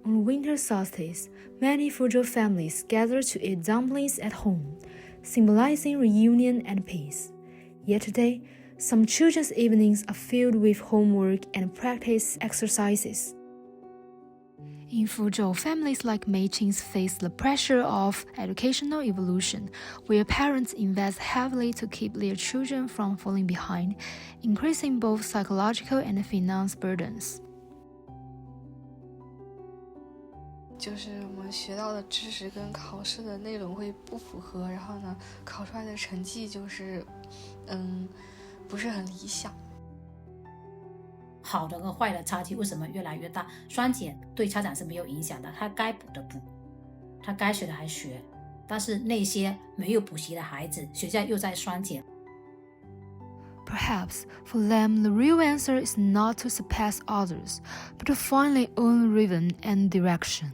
On winter solstice, many Fuzhou families gather to eat dumplings at home, symbolizing reunion and peace. Yet today, some children's evenings are filled with homework and practice exercises. In Fuzhou, families like Mei Qing's face the pressure of educational evolution, where parents invest heavily to keep their children from falling behind, increasing both psychological and finance burdens. 就是我们学到的知识跟考试的内容会不符合，然后呢，考出来的成绩就是不是很理想。好的和坏的差距为什么越来越大？双减对家长是没有影响的，他该补的补，他该学的还学。但是那些没有补习的孩子，学校又在双减。Perhaps for them, the real answer is not to surpass others, but to find their own rhythm and direction.